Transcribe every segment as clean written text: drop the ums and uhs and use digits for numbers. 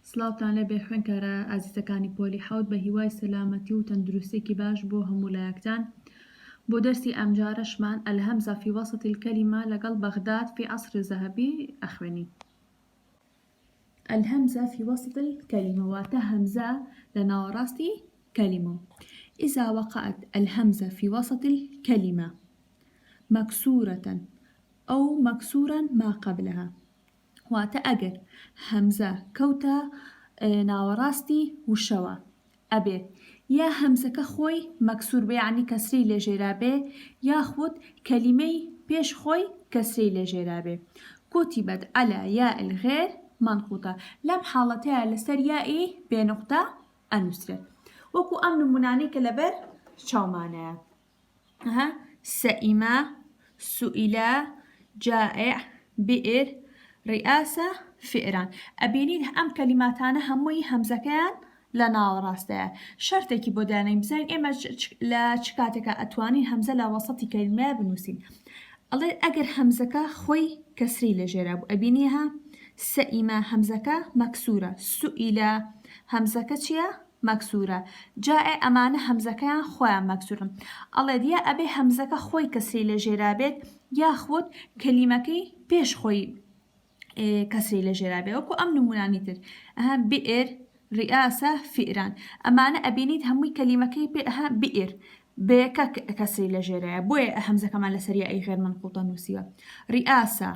سڵاوتان لێبێ خوێنکارە ئازیزەکانی پۆلی حەوت بە هیوای سەلامەتی و تەندروستێکی باش بۆ هەموو لایەکتان. بۆ دەرسی ئەمجارەشمان الهەمزە فی وەسط الکەلیمە لەگەڵ بەغداد في عصر الذهبی ئەخوێنین. الهەمزە في وسط الكلمة واتە هەمزە لە ناوەڕاستی كلمة. إذا وقعت الهمزة في وسط الكلمة مكسورة أو مكسورا ما قبلها واتە ئەگەر هەمزە کەوتە ناوەڕاستی وشەوە ئەبێت یا هەمزەکە خۆی مەکسور بێ یعنی کەسری لێژێرا بێ یاخود کەلیمەی پێش خۆی کەسری لێژێرا بێ. كتبت على ياء الغير منقوطة لەم حاڵەتەیە لەسەر یائی بێنقطە ئەنووسرێت وەکو ئەم نمونانەی کە لەبەر چاومانەیە. سئیمە، سئیلە، جائع، بئر، رئاسة، فئران. ئەبینید ئەم کەلیماتانە هەمووی هەمزەکەیان لە ناوەڕاستەیە. شەرتێکی بۆ دانین بزانین ئێمە لە چ کاتێکە ئەتوانین هەمزە لە وەسەتی کەلیمەیە بنووسین. ئەڵێ ئەگەر هەمزەکە خۆی کەسری لەژێرا بوو ئەبینیها سئیمە هەمزەکە مەکسورە، سئیلە هەمزەکە چییە؟ مەکسورە، جائع ئەمانە هەمزەکەیان خۆیان مەکسورن. ئەڵێ دیە ئەبێ هەمزەکە خۆی کەسری لەژێرا بێت یاخود کەلیمەکەی پێش خۆی کەسری لەژێرا بێ وەکو ئەم نمونانی تر. بئر، رئاسة، فئران. ئەمانە ئەبینیت هەمووی کەلیمەکەی بئر بێکە کەسری لەژێرایە بۆیە هەمزەکەمان لەسەر یائی غێر منقوطە نووسیوە. رئاسة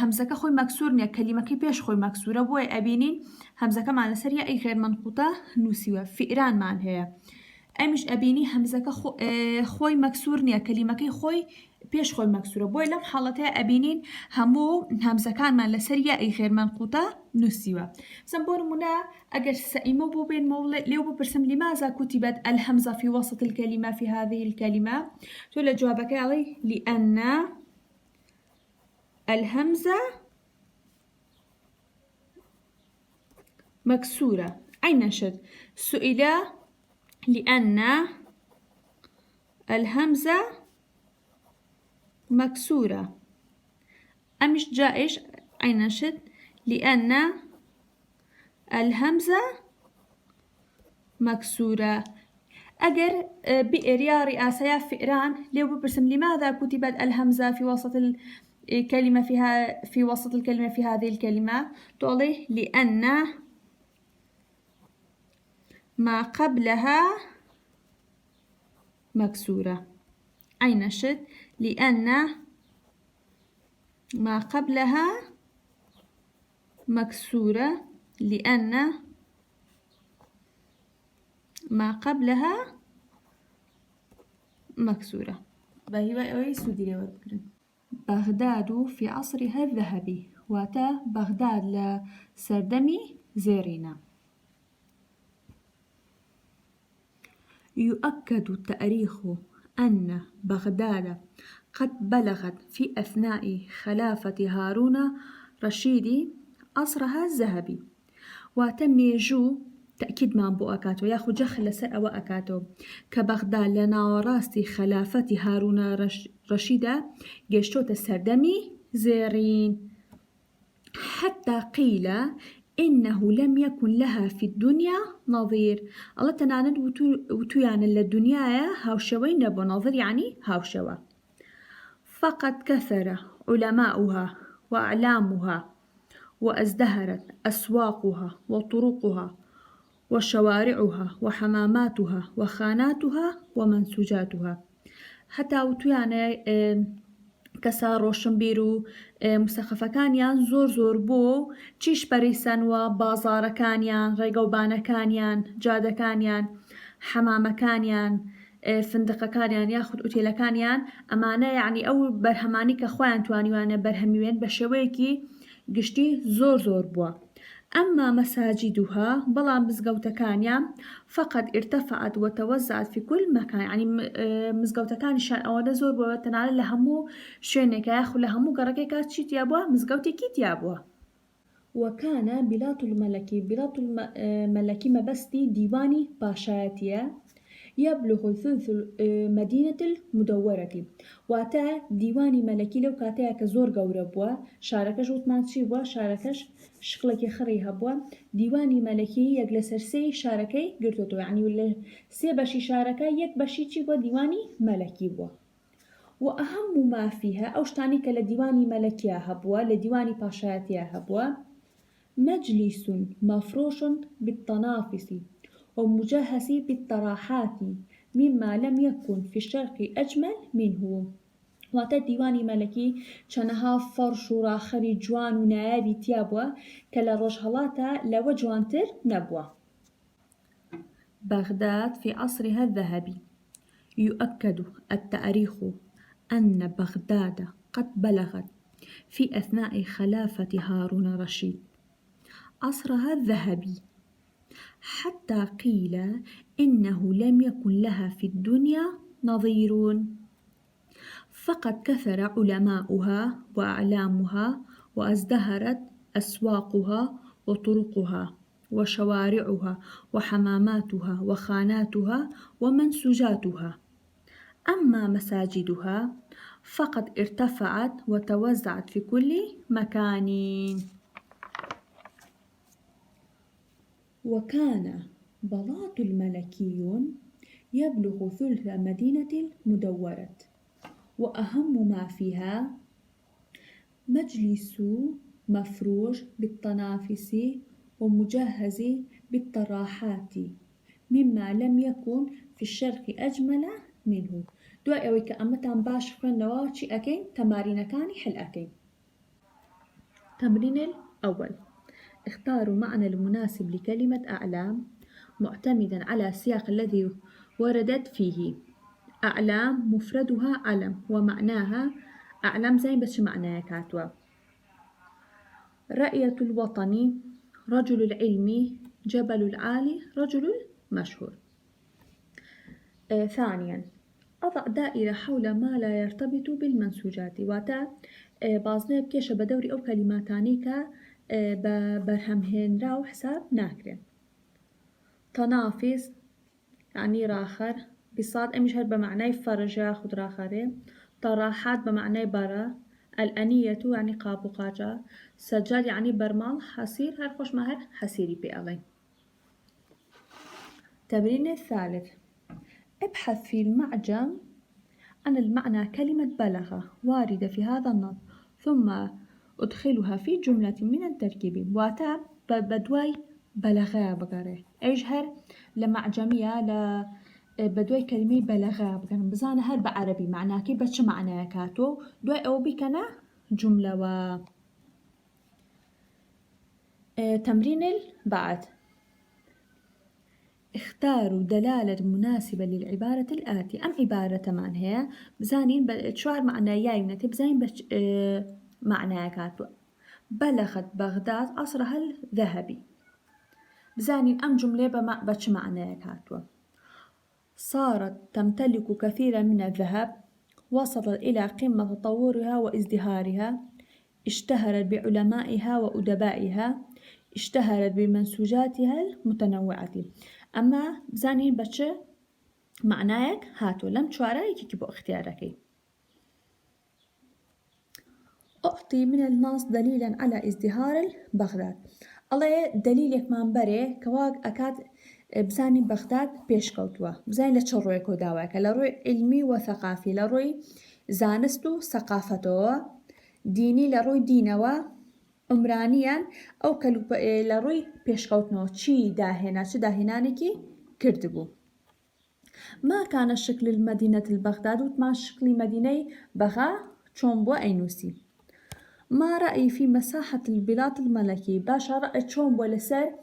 هەمزەکە خۆی مەکسور نییە کەلیمەکەی پێش خۆی مەکسورە بۆیە ئەبینین هەمزەکەمان لەسەر یائی غێر منقوطە نووسیوە. فئرانمان هەیە ئەمیش ئەبینی هەمزەکە خۆی مەکسور نییە کەلیمەکەی خۆی پێش خۆی مەکسورە بۆی لەم حاڵەتەیە ئەبینین هەموو هەمزەکانمان لەسەر یائی غێر منقوطە نووسیوە. مثلا بۆ نمونە ئەگەر سئیمە بۆ بێنمەوە لێو بپرسم لماذا كتبت الهمزة في وسط الكلمة في هذه الكلمة تۆ لە جوابەکەی ئەڵێی لأن الهمزة مكسورة. أين شد؟ سئل لأن الهمزة مكسورة. أمش جائش أين شد؟ لأن الهمزة مكسورة. أجر بئر يا رئاسة يا فئران لو ببرسم لماذا كتبت الهمزة في وسط الكلمة في وسط الكلمة في هذه الكلمة تقولي لأن ما قبلها مكسورة. أين شد؟ لأن ما قبلها مكسورة لأن ما قبلها مكسورة. بهي سودي بغداد في عصرها الذهبي واتا بغداد لسردمي زيرينا. يؤكد التاريخ أن بغداد قد بلغت في أثناء خلافة هارون رشيد عصرها الذهبي وتم يجو تأكيد ما بو أكاتو ياخو جخل لسر أو أكاتو كبغداد لنا وراستي خلافة هارون رشيدة جيشتو السردمي زيرين حتى قيل إنه لم يكن لها في الدنيا نظير. الله تناند وتيان للدنيا هاوشوين نبو نظير يعني هاوشوا. فقد كثر علماؤها وأعلامها وازدهرت أسواقها وطرقها وشوارعها وحماماتها وخاناتها ومنسوجاتها. حتى وتيان کەسا ڕۆشنبیر و مسەخەفەکانیان زۆر بۆ چیش پەرەیسەنوە بازاڕەکانیان ڕێگەوبانەکانیان جادەکانیان حەمامەکانیان فندقەکانیان یاخود ئوتێلەکانیان ئەمانە یعنی ئەو بەرهەمانی کە خۆیان توانیوانە بەرهەمیوێن بە شێوەیەکی گشتی زۆر بووە. أما مساجدها بلا مزقوتكانيا فقد ارتفعت وتوزعت في كل مكان يعني مزقوتكان شان أولا زور بوتنال لهمو شينك ياخو لهمو قرقيكات شيت يابوا مزقوتي كيت يابوا. وكان بلاط الملكي مبستي ديواني باشاتية يبلغ ثلث مدينة المدورة واتا ديواني ملكي لو كاتيا كزور قورة بوا شاركش وتمانشي بوا شاركش شغلك خريها بوا ديواني ملكي يجلس سرسي شاركي قرتوتو يعني ولا سي بشي شاركة يك بشي تشي بوا ديواني ملكي بوا وأهم ما فيها أو شتاني كلا ديواني ملكيها بوا لديواني باشاتيها بوا مجلس مفروش بالتنافس ومجهز بالطراحات مما لم يكن في الشرق أجمل منه واتە دیوانی مەلەکی چەنەها فەرش و ڕاخەری جوان و نایابی تیابووە کە لە ڕۆژهەڵاتە لەوە جوانتر نەبووە. بغداد في عصرها الذهبي. يؤكد التاريخ أن بغداد قد بلغت في أثناء خلافة هارون الرشيد عصرها الذهبي حتى قيل إنه لم يكن لها في الدنيا نظير، فقد كثر علماؤها وأعلامها وازدهرت أسواقها وطرقها وشوارعها وحماماتها وخاناتها ومنسوجاتها. أما مساجدها فقد ارتفعت وتوزعت في كل مكان. وكان بلاط الملكي يبلغ ثلث مدينة المدورة وأهم ما فيها مجلس مفروش بالتنافس ومجهز بالطراحات مما لم يكن في الشرق أجمل منه. دوای ئەوەی کە ئەمەتان باش خوێندنەوە چی ئەکەین تەمارینەکانی حل ئەکەین. تمرين الأول اختاروا معنى المناسب لكلمة أعلام معتمدا على السياق الذي وردت فيه. أعلام مفردها علم ومعناها أعلام زين بس معناها كاتوا. رأية الوطني رجل العلم جبل العالي رجل المشهور. ثانيا أضع دائرة حول ما لا يرتبط بالمنسوجات واتا بازنه بكيش بدوري أو كلماتاني كا برهمهن راو حساب ناكرين. تنافس يعني راخر بصاد أمشهر بمعنى فرجة خد راخره. طراحات بمعنى برا. الأنية يعني قاب وقاجة. سجاد يعني برمال حسير هر خوش مهر حسيري بأغي. تمرين الثالث ابحث في المعجم عن المعنى كلمة بلغ واردة في هذا النص ثم أدخلها في جملة من التركيب. واتا بدوي بلغا بقره اجهر لمعجمية بدوي كلمة بلغا بقره بزانه هر بعربي معناه كي بتش معناه كاتو دوي أو بكنا جملة و تمرين بعد اختاروا دلالة مناسبة للعبارة الآتي. أم عبارة من هي بزانين شوار معنى يايونتي بزانين بش معنى كاتو. بلغت بغداد عصرها الذهبي بزانين أم جملة بش معنى كاتو. صارت تمتلك كثيرا من الذهب وصلت إلى قمة تطورها وازدهارها. اشتهرت بعلمائها وأدبائها. اشتهرت بمنسوجاتها المتنوعة. أما بزانين بچه معناك هاتو لم شوارعي كي بو اختيارك. أعطي من النص دليلا على ازدهار بغداد. الله دليلك منبري كواق أكاد بزانين بغداد بيشكوتوا بزانين لتشروي كوداواك لروي علمي وثقافي لروي زانستو ثقافتو ديني لروي دينوا عمرانيا أو كلوب لروي بيشكوتنو چي داهنا چه داهنانكي كردبو. ما كان شكل المدينة البغداد وما شكل مدينة بغا چومبو أينوسي. ما رأيي في مساحة البلاط الملكي باشا رأي چومبو لسر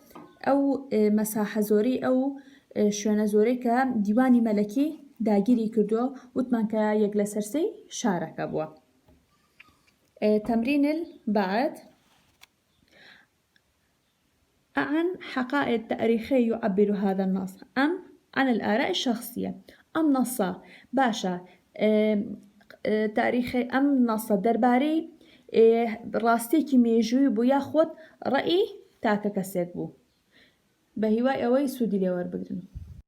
أو مساحة زوري أو شوانە زۆرەی کە دیوانی مەلەکی داگیری کردووە وتمان کە یەک لە سەرسەی شارەکە بووە. تمرين بعد عن حقائق تاريخية يعبر هذا النص أم عن الآراء الشخصية. أم نصا باشا تاريخي أم نصا درباري راستيكي ميجوي بو ياخد رأي تاكا كسيك بو بهواي أوي سودي ليور بقرن.